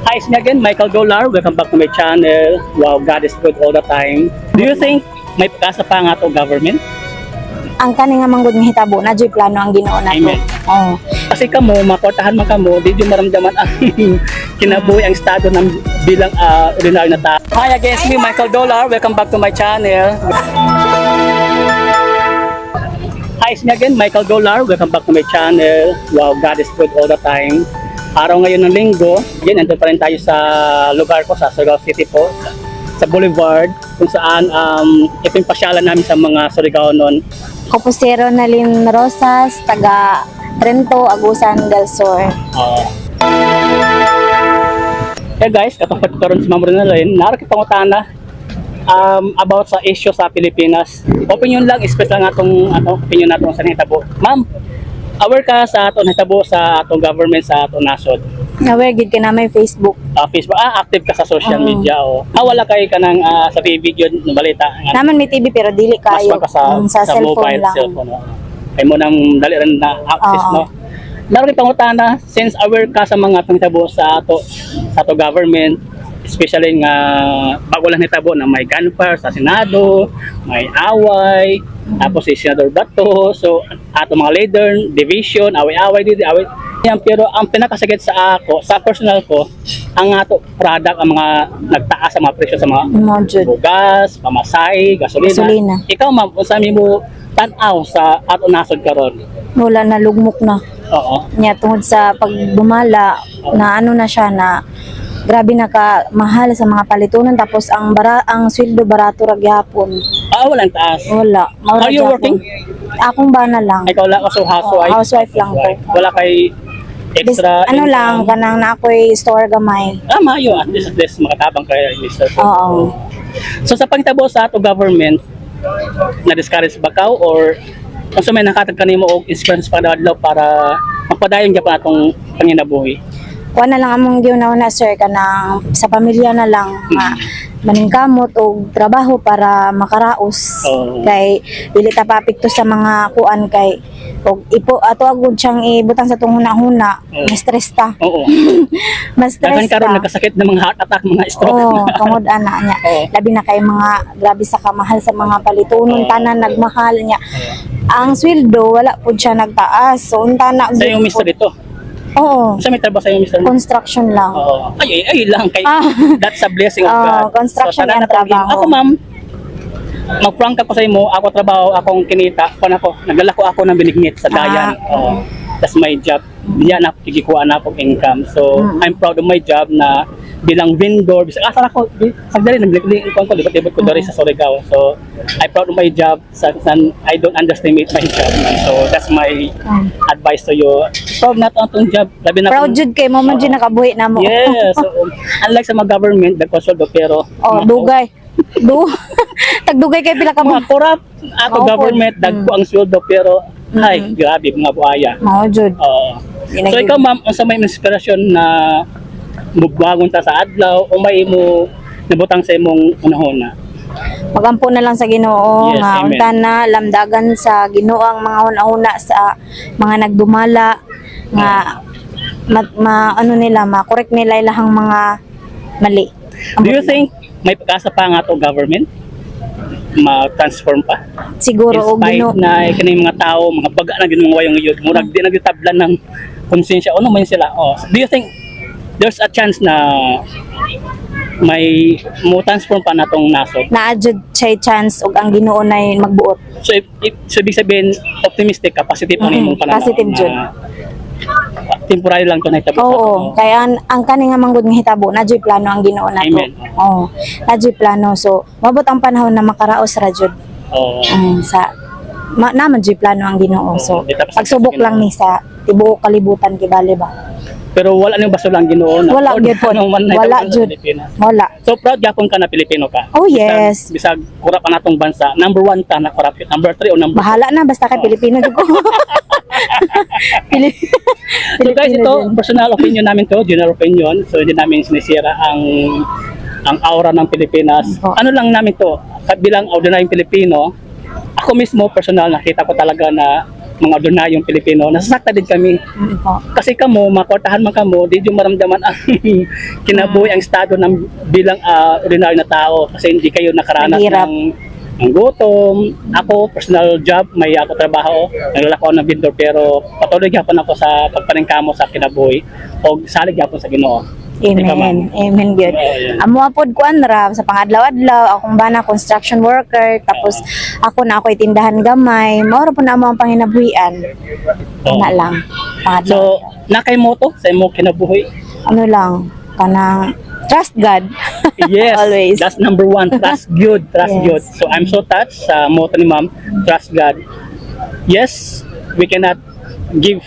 Hi, it's me again, Michael Dolar. Welcome back to my channel. Wow, God is good all the time. Do you think may pagkasa pa nga to government? Ang kani nga manggod nga hitabo na joy plano ang Ginoo nato. Amen. Oh. Kasi kamo, maportahan man kamo, di yung maramdaman ang kinabuhi ang estado ng bilang ordinary na tao. Hi again, it's me, Michael Dolar. Welcome back to my channel. Hi, it's me again, Michael Dolar. Welcome back to my channel. Wow, God is good all the time. Araw ngayon ng linggo, again, nandun pa rin tayo sa lugar ko, sa Surigao City po, sa Boulevard, kung saan ito yung pasyalan namin sa mga Surigao noon. Kopusero na Lin Rosas, taga Trento, Agusan del Sur. Hey guys, katapat ko rin si Ma'am Ronaldin, narakit pangutana about sa issue sa Pilipinas. Opinion lang, express lang atong opinion natin sa hitabo. Ma'am, aware ka sa atong hitabo sa atong government, sa atong nasod? Aware gid ka na may Facebook. Facebook, active ka sa social media o wala kay ka ng sa video ng balita nga Naman may TV pero dili mas kayo ka sa cellphone mobile lang. cellphone kay mo nang dali rin na access no. Naroon pangutana, since aware ka sa mga pangitabo sa ato government, especially nga bago lang hitabo na may gunfire sa Senado, may away, tapos si Senador Bato, so ato mga leader, division, away-away dito, away. Yan, pero ang pinakasakit sa ako, sa personal ko, ang ato product, ang mga nagtaas sa mga presyo sa mga Module. gas, pamasahe, gasolina. Ikaw ma'am, kung saan mo tanaw sa ato nasod karon? Wala na lugmok na. Oo. Nya tungod sa pagbumala na ano na siya na grabe na ka mahal sa mga palitunan tapos ang sweldo barato ra gyapon. Walang taas. Wala. Maura Are you gyapon. working? Akong bana lang. Ikaw lang, so housewife? Housewife lang ko. Wala kay extra Ano income? lang kanang na ako'y store gamay. Mayo, at least makatabang kaya Mr. Oo. So sa pangtabo sa ato government, na-discourage ba ka or kung may nakatag kanimo og experience pa adlaw para mapadayon gyapon atong panginabuhi? Kuha na lang among giuna-una sir kanang sa pamilya na lang nga maningkamot og trabaho para makaraos. Oo. Kay dili ta papikto sa mga kuan kay og ipo ato agud siyang ibutang sa tong huna-huna. Oo. Stress ta. Oo. Mas Daghan stress karon ta. nagkasakit ng mga heart attack, mga stroke. Oo, tungod ana niya. Oo. Labi na kay mga grabe sa kamahal sa mga palitunon Oo. tanan nagmahal niya. Ang sweldo wala pud siya nagtaas. So unta na Sa yung Mr. dito. Oo. Sa may trabaho sa yung Mr. Construction lang. Oo. Ay lang kay that's a blessing of Oo, God. construction tanan yan, na pag- trabaho. Ako ma'am, mag-frank ako sa imo, ako trabaho, akong kinita, naglalako ako ng binignit sa dayan. Oo. That's my job. Diyan ako kikikuha na akong income. So, I'm proud of my job na bilang vendor. Bisag asal ako, sagdali naglikling ko libat-libat ko diri sa Surigao. So, I'm proud of my job. I don't underestimate my job. So, that's my advice to you. Proud na to ang job. Labi na Proud jud kay mo man jud nakabuhi na mo. Yes. So, unlike sa mga government, nagpasoldo pero Oh, dugay. Tagdugay kay pila ka mo. mga corrupt ato Oo, government, dagko ang sweldo pero ay, grabe, mga buaya. Mao jud. So ikaw ma'am, sa may inspirasyon na mugwagon ta sa adlaw o may mo nabutang sa imong unahuna? Magampo na lang sa Ginoo Yes, nga amen. unta na lamdagan sa Ginoo ang mga una-una sa mga nagdumala nga ano nila ma-correct nila ilahang mga mali. Do you think may pagkasa pa nga to government? Ma-transform pa? Siguro og Despite Ginoo na kaning mga tao, mga baga na ginagawa yung yun, murag di nagitablan ng konsensya, ano man sila. Do you think there's a chance na may mo transform pa na tong nasod? naa jud siya chance og ang Ginoo nay magbuot. So, so ibig sabihin, optimistic ka, positive ang imong pananaw. Positive na jud. Temporary lang to na hitabo. Oo, kaya ang kani nga manggod nga hitabo na jud plano ang Ginoo nato. Amen. Oo, na jud plano. So, mabot ang panahon na makaraos ra jud. Oo. Sa naman jud plano ang Ginoo. So, Di tapos pagsubok sa lang ni sa tibuok kalibutan kibali ba. Pero wala nang baso lang Ginoo na. Wala gyud po. Wala jud. Wala. So proud gyapon ka na Pilipino ka. Oh, yes. Bisag kurap pa natong bansa. Number 1 ta na corruption. Number 3 o number Bahala na basta kay Pilipino jud ko. So guys, ito personal opinion namin to, general opinion. So hindi namin sinisira ang aura ng Pilipinas. Oh. Ano lang namin to, bilang ordinary Pilipino, ako mismo personal nakita ko talaga na mga ordinaryong Pilipino, nasasaktan din kami. Po. Kasi kamo, makortahan man kamo, di yung maramdaman ang kinabuhi ang estado ng bilang ordinaryo na tao kasi hindi kayo nakaranas Naghirap. ng gutom. Ako, personal job, may ako trabaho, naglalako ako ng vendor pero patuloy gyapon ako sa pagpaningkamo sa kinabuhi o salig gyapon sa Ginoo. Ikaw, ma'am. Amen gyud. Yeah. Amo apod kuan ra sa pangadlaw-adlaw akong bana construction worker tapos ako na ako'y tindahan gamay. Mao ra po na amo ang panginabuhian. Oo. Na lang. Pangadlaw. So, nakay mo to sa imong kinabuhi. ano lang kanang trust God. Yes, Always. that's number one. Trust good, trust Yes. good. So I'm so touched sa motto ni Ma'am, trust God. Yes, we cannot give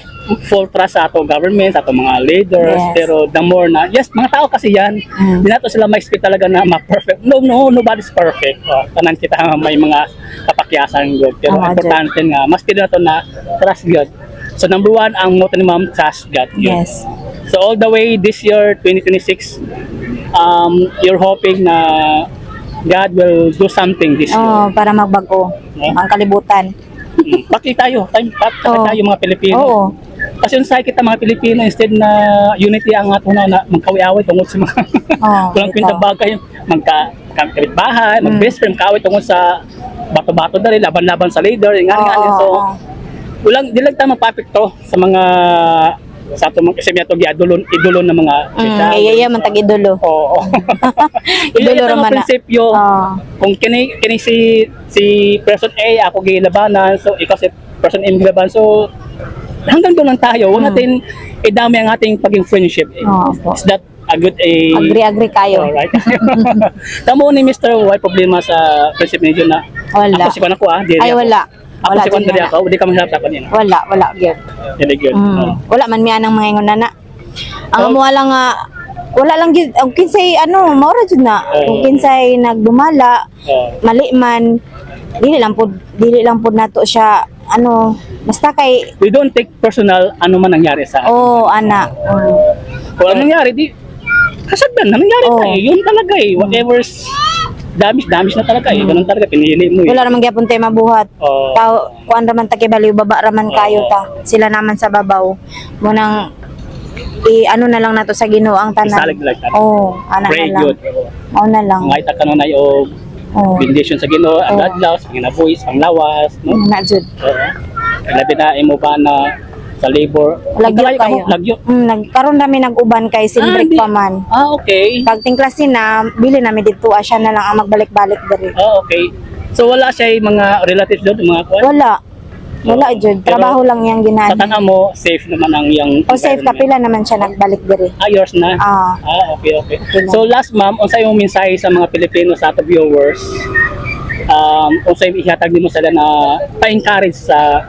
full trust sa ato government, sa ato mga leaders, Yes. pero the more na, yes, mga tao kasi yan, hindi nato sila ma-expect talaga na ma-perfect. No, nobody's perfect. Tanan kita may mga kapakyasan good. Pero Tama, importante nga, mas pili na to na trust God. So number one, ang motto ni Ma'am, trust God. Yun. Yes. So all the way this year, 2026, you're hoping na God will do something this year. Oh, para magbago ang kalibutan. Bakit tayo? Bakit Oo. tayo mga Pilipino? Oo. Kasi yung sa kita mga Pilipino, instead na unity ang ato na magkawi-away tungkol sa mga Oo, walang bitaw. pintabagay, magkakabit bahay, mag-best friend, kaway tungkol sa bato-bato dali, laban-laban sa leader, nga so Oo. walang di lang tayo mapapekto sa mga sa ato mga kasi may atong idulon ng mga Iya man tag idolo. Oo. Idolo Ito ra man ang na. prinsipyo. Oo. Kung kini si person A ako gilabanan, so ikaw si person M gilabanan, so hanggang doon lang tayo. Huwag natin idami ang ating paging friendship. Oo po. Is that a good Agree kayo. Alright. Tamo ni Mr. Why problema sa prinsipyo niyo na Wala. ako si Kuya Diri Ay ako. wala. Ako Wala si din Kuya na. ako, hindi ka mahirap sa kanina. Wala gyud. Really good. Oo. Wala man miya nang mga ingon na. Ang Oh. amo lang nga wala lang gyud ang kinsay maura jud na. Kung kinsay nagdumala, Oo. mali man dili lang pud nato siya basta kay We don't take personal ano man nangyari sa ana. Kung anong nangyari, di kasagdan na nangyari Oo. na eh. Yun talaga eh. Whatever's damage na talaga eh. Ganun talaga, pinili mo eh. Wala naman gyapon tay mabuhat. Oo. Tao kuan raman ta kay baliw baba raman kayo ta. Sila naman sa babaw. Munang na lang nato sa Ginoo ang tanan. Isalig lang tanan. Oo, ana Pray na lang. good. Mao na lang. Mga ita kanunay o Oo. benediction sa Ginoo, ang Oo. adlaw, sa ginabuhis, ang lawas, no? Na jud. Oo. Labi na imo ba na sa labor. Lagyo Ang kayo. Lagyo. Nagkaroon nami nag-uban kay sinbreak di- pa man. Okay. Pag tingklasin na, bili nami dito, asya na lang ang magbalik-balik diri. Okay. So wala siya mga relatives doon, mga kuwan? Wala. Wala jud. Pero Trabaho lang yang Sa ginani. tanan mo, safe naman ang yung O safe environment. kapila naman siya nagbalik diri. Yours na? Okay. Okay lang. So last ma'am, unsa yung mensahe sa mga Pilipino sa ato viewers? Unsa yung ihatag nimo sila na pa-encourage sa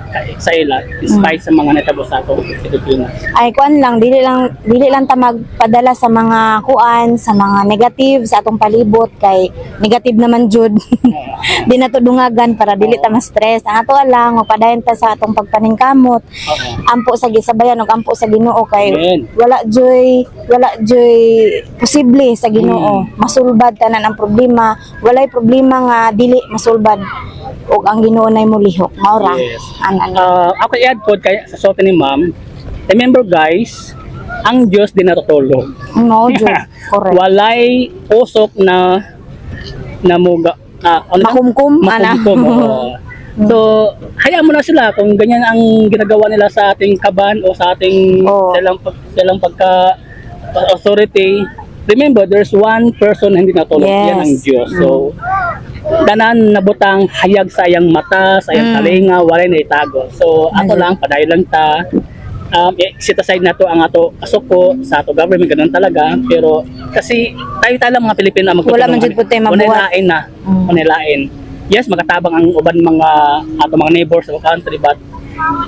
ila despite sa mga natabo sa ato Pilipinas. Ay kuan lang dili lang ta magpadala sa mga kuan, sa mga negative sa atong palibot kay negative naman jud. Di na to dungagan para dili ta ma-stress. Ang ato lang magpadayon ta sa atong pagpaningkamot. Oo. Ampo sa gisabayan ug ampo sa Ginoo kay Amen. wala joy posible sa Ginoo. Masulbad tanan ang problema. Walay problema nga dili masulbad ug ang Ginoo nay molihok. Mao ra. Yes. Ana. Ako i-add po kay sa sote ni ma'am. Remember guys, ang Diyos din natutulog. No jud. Correct. Walay usok na muga Makumkum, ana. makumkum. Oo. So, hayaan mo na sila kung ganyan ang ginagawa nila sa ating kaban o sa ating Oo. silang pagka authority. Remember, there's one person na hindi natulog. Yes. Yan ang Diyos. So, tanan nabutang hayag sa iyang mata, sa iyang talinga, walay na itago. So, ato Ayun. lang, padayon lang ta. Set aside na to ang ato kasuko sa ato government, ganun talaga. Pero, kasi tayo lang mga Pilipino ang Wala man jud po tayo mabuhat. Unilain na. Unilain. Yes, magatabang ang uban mga ato mga neighbors sa country, but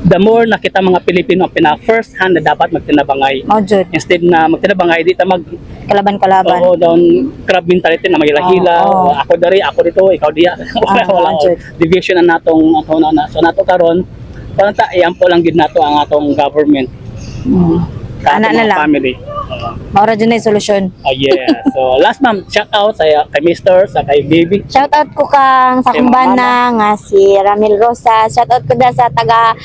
the more nakita mga Pilipino ang first hand na dapat magtinabangay. Mao jud. Instead na magtinabangay, di ta mag Kalaban-kalaban. Oo, down crab mentality na mahila-hila. Oo. Ako dari, ako dito, ikaw diya. Wala jud. division na natong so nato karon. Parang ta iyan po lang gid nato ang atong government. sa Ana ating na mga lang. family. Maura dyan na yung solusyon. Yeah. So last ma'am, shout out sa kay Mr. sa kay Baby. Shoutout ko kang sa Kay kumbana nga si Ramil Rosas. Shoutout ko da sa taga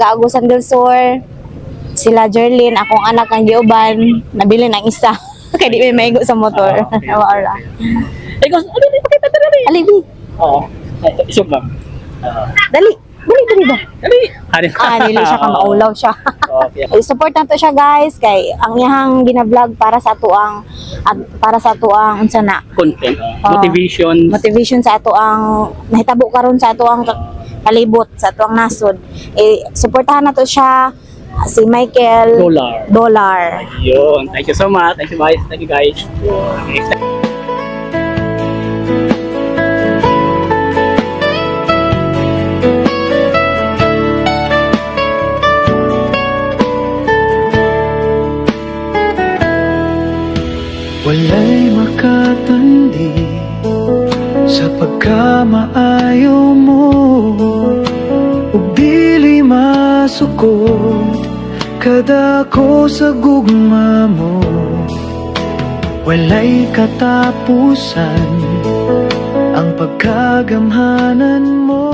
Agusan del Sur. Sila Jerlyn, akong anak ang Gioban. Nabili ng isa. Kaya di may maigo sa motor. Okay. Maura. Ikaw, ano din pakita dali. Alibi. Oo. Isog ma'am. Dali. Dali ba? Dali. Hari. Dili siya ka maulaw siya. Okay. I-support na to siya guys kay ang iyang gina-vlog para sa tuang unsa na Content. Oo. Motivation. Sa ato ang nahitabo karon sa ato ang kalibot sa ato ang nasod. Suportahan na to siya si Michael Dollar. Yun. Thank you so much. Thank you guys. Thank you guys. Okay. Walay makatandi sa pagkamaayo mo, ug dili masukod kada ko sa gugma mo. Walay katapusan ang pagkagamhanan mo.